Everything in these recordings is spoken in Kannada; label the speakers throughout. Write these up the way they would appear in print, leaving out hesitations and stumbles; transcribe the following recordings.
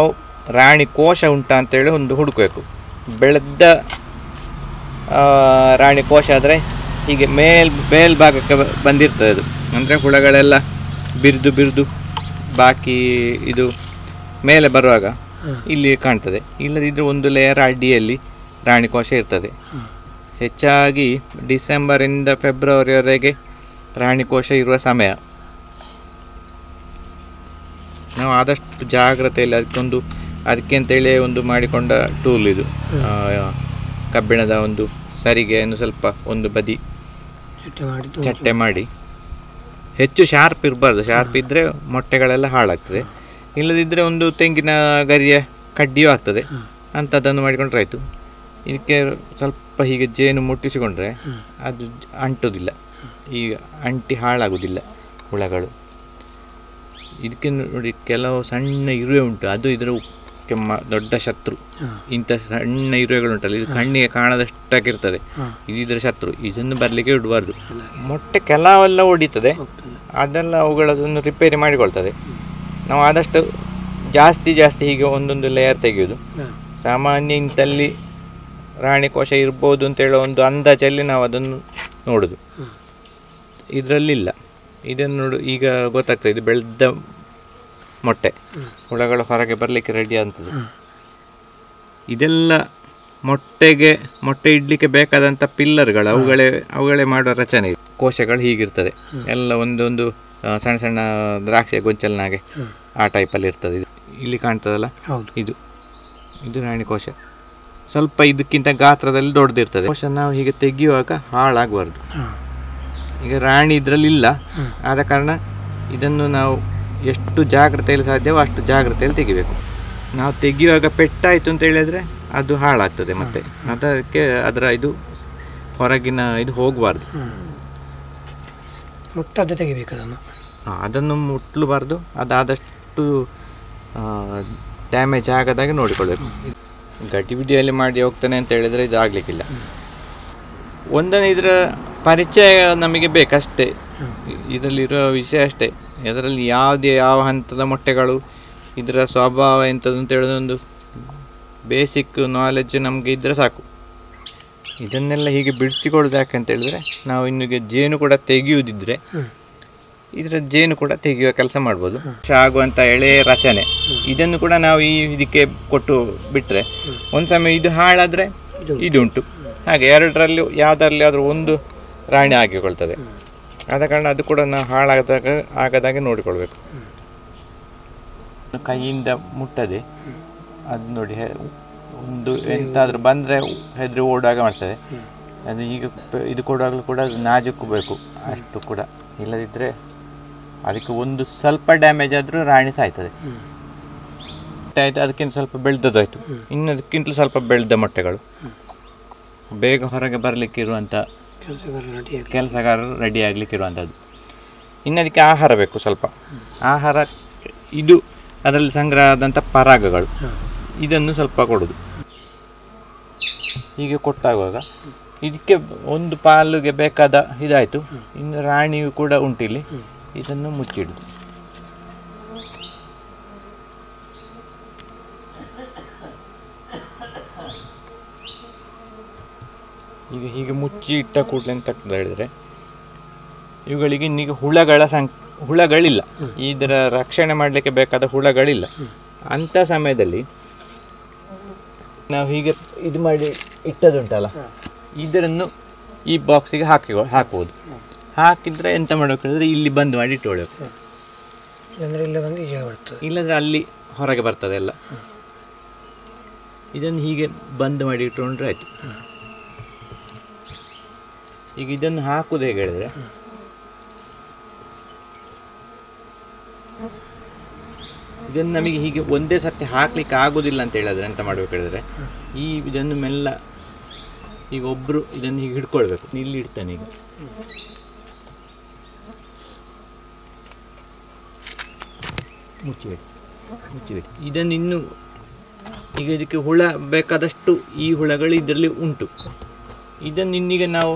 Speaker 1: ನಾವು ರಾಣಿ ಕೋಶ ಉಂಟಾ ಅಂತೇಳಿ ಒಂದು ಹುಡುಕಬೇಕು. ಬೆಳೆದ ರಾಣಿ ಕೋಶ ಆದರೆ ಹೀಗೆ ಮೇಲ್ಭಾಗಕ್ಕೆ ಬಂದಿರ್ತದೆ. ಅದು ಅಂದರೆ ಹುಳಗಳೆಲ್ಲ ಬಿರಿದು ಬಾಕಿ ಇದು ಮೇಲೆ ಬರುವಾಗ ಇಲ್ಲಿ ಕಾಣ್ತದೆ. ಇಲ್ಲದಿದ್ದರೆ ಒಂದು ಲೇಯರ್ ಅಡಿಯಲ್ಲಿ ರಾಣಿ ಕೋಶ ಇರ್ತದೆ. ಹೆಚ್ಚಾಗಿ ಡಿಸೆಂಬರಿಂದ ಫೆಬ್ರವರಿವರೆಗೆ ರಾಣಿ ಕೋಶ ಇರುವ ಸಮಯ. ನಾವು ಆದಷ್ಟು ಜಾಗ್ರತೆಯಲ್ಲಿ ಅದಕ್ಕೆ ಅಂತೇಳಿ ಒಂದು ಮಾಡಿಕೊಂಡ ಟೂಲ್ ಇದು. ಕಬ್ಬಿಣದ ಒಂದು ಸರಿಗೆಯನ್ನು ಸ್ವಲ್ಪ ಒಂದು ಬದಿ ಚಟ್ಟೆ ಮಾಡಿ, ಹೆಚ್ಚು ಶಾರ್ಪ್ ಇರಬಾರ್ದು. ಶಾರ್ಪ್ ಇದ್ದರೆ ಮೊಟ್ಟೆಗಳೆಲ್ಲ ಹಾಳಾಗ್ತದೆ. ಇಲ್ಲದಿದ್ದರೆ ಒಂದು ತೆಂಗಿನ ಗರಿಯ ಕಡ್ಡಿಯೂ ಆಗ್ತದೆ. ಅಂಥದ್ದನ್ನು ಮಾಡಿಕೊಂಡ್ರೆ ಆಯಿತು. ಇದಕ್ಕೆ ಸ್ವಲ್ಪ ಹೀಗೆ ಜೇನು ಮುಟ್ಟಿಸಿಕೊಂಡ್ರೆ ಅದು ಅಂಟುವುದಿಲ್ಲ, ಈಗ ಅಂಟಿ ಹಾಳಾಗುವುದಿಲ್ಲ ಹುಳಗಳು. ಇದಕ್ಕೆ ನೋಡಿ ಕೆಲವು ಸಣ್ಣ ಇರುವೆ ಉಂಟು, ಅದು ಇದರ ದೊಡ್ಡ ಶತ್ರು. ಇಂಥ ಸಣ್ಣ ಇರುವೆಗಳುಂಟಲ್ಲ, ಇದು ಕಣ್ಣಿಗೆ ಕಾಣದಷ್ಟಾಗಿರ್ತದೆ, ಇದು ಇದರ ಶತ್ರು. ಇದನ್ನು ಬರಲಿಕ್ಕೆ ಬಿಡಬಾರ್ದು. ಮೊಟ್ಟೆ ಕೆಲವೆಲ್ಲ ಹೊಡಿತದೆ, ಅದೆಲ್ಲ ಅವುಗಳದನ್ನು ರಿಪೇರಿ ಮಾಡಿಕೊಳ್ತದೆ. ನಾವು ಆದಷ್ಟು ಜಾಸ್ತಿ ಹೀಗೆ ಒಂದೊಂದು ಲೇಯರ್ ತೆಗೆಯೋದು. ಸಾಮಾನ್ಯ ಇಂಥಲ್ಲಿ ರಾಣಿ ಕೋಶ ಇರ್ಬೋದು ಅಂತೇಳೋ ಒಂದು ಅಂದಾಜಲ್ಲಿ ನಾವು ಅದನ್ನು ನೋಡೋದು. ಇದರಲ್ಲಿಲ್ಲ. ಇದನ್ನು ನೋಡು, ಈಗ ಗೊತ್ತಾಗ್ತದೆ ಇದು ಬೆಳೆದ ಮೊಟ್ಟೆ. ಹುಳಗಳು ಹೊರಗೆ ಬರಲಿಕ್ಕೆ ರೆಡಿ ಆಗ್ತದೆ. ಇದೆಲ್ಲ ಮೊಟ್ಟೆ ಇಡ್ಲಿಕ್ಕೆ ಬೇಕಾದಂಥ ಪಿಲ್ಲರ್ಗಳು, ಅವುಗಳೇ ಮಾಡುವ ರಚನೆ. ಕೋಶಗಳು ಹೀಗಿರ್ತದೆ, ಎಲ್ಲ ಒಂದೊಂದು ಸಣ್ಣ ಸಣ್ಣ ದ್ರಾಕ್ಷಿ ಗೊಂಚಲಿನಾಗೆ ಆ ಟೈಪಲ್ಲಿ ಇರ್ತದೆ. ಇದು ಇಲ್ಲಿ ಕಾಣ್ತದಲ್ಲ, ಇದು ರಾಣಿ ಕೋಶ. ಸ್ವಲ್ಪ ಇದಕ್ಕಿಂತ ಗಾತ್ರದಲ್ಲಿ ದೊಡ್ಡದಿರ್ತದೆ. ಕೋಶ ನಾವು ಹೀಗೆ ತೆಗೆಯುವಾಗ ಹಾಳಾಗಬಾರ್ದು. ಈಗ ರಾಣಿ ಇದರಲ್ಲಿ ಇಲ್ಲ, ಆದ ಕಾರಣ ಇದನ್ನು ನಾವು ಎಷ್ಟು ಜಾಗ್ರತೆಯಲ್ಲಿ ಸಾಧ್ಯವೋ ಅಷ್ಟು ಜಾಗ್ರತೆಯಲ್ಲಿ ತೆಗಿಬೇಕು. ನಾವು ತೆಗೆಯುವಾಗ ಪೆಟ್ಟಾಯಿತು ಅಂತ ಹೇಳಿದರೆ ಅದು ಹಾಳಾಗ್ತದೆ. ಮತ್ತೆ ಅದಕ್ಕೆ ಅದರ ಇದು ಹೊರಗಿನ ಇದು ಹೋಗಬಾರ್ದು.
Speaker 2: ಮುಟ್ಟದೆ ತೆಗಿಬೇಕು
Speaker 1: ಅದನ್ನು ಮುಟ್ಟಲಬಾರ್ದು. ಅದಾದಷ್ಟು ಡ್ಯಾಮೇಜ್ ಆಗದಾಗೆ ನೋಡಿಕೊಳ್ಬೇಕು. ಗಟ್ಟಿ ವಿಡಿಯೋಲ್ಲಿ ಮಾಡಿ ಹೋಗ್ತಾನೆ ಅಂತ ಹೇಳಿದರೆ ಇದು ಆಗಲಿಕ್ಕಿಲ್ಲ. ಒಂದನೇ ಇದರ ಪರಿಚಯ ನಮಗೆ ಬೇಕಷ್ಟೇ, ಇದರಲ್ಲಿರೋ ವಿಷಯ ಅಷ್ಟೇ. ಇದರಲ್ಲಿ ಯಾವ ಹಂತದ ಮೊಟ್ಟೆಗಳು, ಇದರ ಸ್ವಭಾವ ಎಂಥದ್ದು ಅಂತ ಹೇಳೋದು ಒಂದು ಬೇಸಿಕ್ ನಾಲೆಡ್ಜ್ ನಮಗೆ ಇದ್ದರೆ ಸಾಕು. ಇದನ್ನೆಲ್ಲ ಹೀಗೆ ಬಿಡಿಸಿಕೊಳ್ಳೋದು ಯಾಕೆ ಅಂತ ಹೇಳಿದ್ರೆ, ನಾವು ಇನ್ನಿಗೆ ಜೇನು ಕೂಡ ತೆಗೆಯುವುದಿದ್ರೆ ಇದರ ಜೇನು ಕೂಡ ತೆಗೆಯುವ ಕೆಲಸ ಮಾಡ್ಬೋದು. ಆಗುವಂಥ ಎಳೆ ರಚನೆ ಇದನ್ನು ಕೂಡ ನಾವು ಇದಕ್ಕೆ ಕೊಟ್ಟು ಬಿಟ್ಟರೆ ಒಂದು ಸಮಯ ಇದು ಹಾಳಾದರೆ ಇದು ಉಂಟು. ಹಾಗೆ ಎರಡರಲ್ಲಿ ಯಾವುದರಲ್ಲಿ ಆದರೂ ಒಂದು ರಾಣಿ ಆಗಿಕೊಳ್ತದೆ. ಆದ ಕಾರಣ ಅದು ಕೂಡ ನಾವು ಆಗದಾಗೆ ನೋಡಿಕೊಳ್ಬೇಕು. ಕೈಯಿಂದ ಮುಟ್ಟದೆ ಅದು ನೋಡಿ, ಒಂದು ಎಂತಾದರೂ ಬಂದರೆ ಹೆದರಿ ಓಡುವಾಗ ಮಾಡ್ತದೆ. ಅದು ಈಗ ಇದು ಕೊಡುವಾಗಲೂ ಕೂಡ ಅದು ನಾಜೂಕು ಬೇಕು ಅಷ್ಟು ಕೂಡ. ಇಲ್ಲದಿದ್ದರೆ ಅದಕ್ಕೆ ಒಂದು ಸ್ವಲ್ಪ ಡ್ಯಾಮೇಜ್ ಆದರೂ ರಾಣಿ ಸಾಯ್ತದೆ. ಆಯಿತು, ಅದಕ್ಕಿಂತ ಸ್ವಲ್ಪ ಬೆಳೆದದಾಯಿತು. ಇನ್ನು ಅದಕ್ಕಿಂತಲೂ ಸ್ವಲ್ಪ ಬೆಳೆದ ಮೊಟ್ಟೆಗಳು ಬೇಗ ಹೊರಗೆ ಬರಲಿಕ್ಕೆ ಇರುವಂಥ ಕೆಲಸಗಾರರು ರೆಡಿ ಆಗಲಿಕ್ಕೆ ಇರುವಂಥದ್ದು. ಇನ್ನು ಅದಕ್ಕೆ ಆಹಾರ ಬೇಕು ಸ್ವಲ್ಪ. ಆಹಾರ ಇದು ಅದರಲ್ಲಿ ಸಂಗ್ರಹ ಆದಂಥ ಪರಾಗಗಳು, ಇದನ್ನು ಸ್ವಲ್ಪ ಕೊಡೋದು. ಹೀಗೆ ಕೊಟ್ಟಾಗುವಾಗ ಇದಕ್ಕೆ ಒಂದು ಪಾಲಿಗೆ ಬೇಕಾದ ಇದಾಯಿತು. ಇನ್ನು ರಾಣಿಯು ಕೂಡ ಉಂಟಿಲ್ಲಿ, ಇದನ್ನು ಮುಚ್ಚಿಡುದು. ಈಗ ಹೀಗೆ ಮುಚ್ಚಿ ಇಟ್ಟ ಕೂಡಲೇ ಅಂತ ಹೇಳಿದರೆ ಇವುಗಳಿಗೆ ಇನ್ನೀಗ ಹುಳಗಳಿಲ್ಲ, ಇದರ ರಕ್ಷಣೆ ಮಾಡಲಿಕ್ಕೆ ಬೇಕಾದ ಹುಳಗಳಿಲ್ಲ. ಅಂಥ ಸಮಯದಲ್ಲಿ ನಾವು ಹೀಗೆ ಇದು ಮಾಡಿ ಇಟ್ಟದುಂಟಲ್ಲ, ಇದನ್ನು ಈ ಬಾಕ್ಸಿಗೆ ಹಾಕುವುದು. ಹಾಕಿದರೆ ಎಂತ ಮಾಡಬೇಕು ಹೇಳಿದ್ರೆ ಇಲ್ಲಿ ಬಂದ್ ಮಾಡಿ ಇಟ್ಟುಕೊಳ್ಬೇಕು. ಇಲ್ಲಂದರೆ ಅಲ್ಲಿ ಹೊರಗೆ ಬರ್ತದೆ ಎಲ್ಲ. ಇದನ್ನು ಹೀಗೆ ಬಂದ್ ಮಾಡಿ ಇಟ್ಟುಕೊಂಡ್ರೆ ಆಯಿತು. ಈಗ ಇದನ್ನು ಹಾಕುವುದು ಹೇಗೆ ಹೇಳಿದ್ರೆ, ಇದನ್ನು ನಮಗೆ ಹೀಗೆ ಒಂದೇ ಸರ್ತಿ ಹಾಕ್ಲಿಕ್ಕೆ ಆಗೋದಿಲ್ಲ ಅಂತ ಹೇಳಿದ್ರೆ ಎಂತ ಮಾಡಬೇಕು ಹೇಳಿದ್ರೆ, ಇದನ್ನು ಮೆಲ್ಲ ಈಗ ಒಬ್ಬರು ಇದನ್ನು ಹೀಗೆ ಹಿಡ್ಕೊಳ್ಬೇಕು. ಇಲ್ಲಿ ಇಡ್ತಾನೆ, ಈಗ ಮುಚ್ಚಿಬಿಡಿ. ಇದನ್ನು ಇನ್ನು ಈಗ ಇದಕ್ಕೆ ಹುಳ ಬೇಕಾದಷ್ಟು ಈ ಹುಳಗಳು ಇದರಲ್ಲಿ ಉಂಟು. ಇದನ್ನು ಇನ್ನೀಗ ನಾವು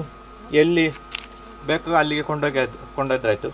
Speaker 1: ಎಲ್ಲಿ ಬೇಕೋ ಅಲ್ಲಿಗೆ ಕೊಂಡೋದ್ರಾಯ್ತು.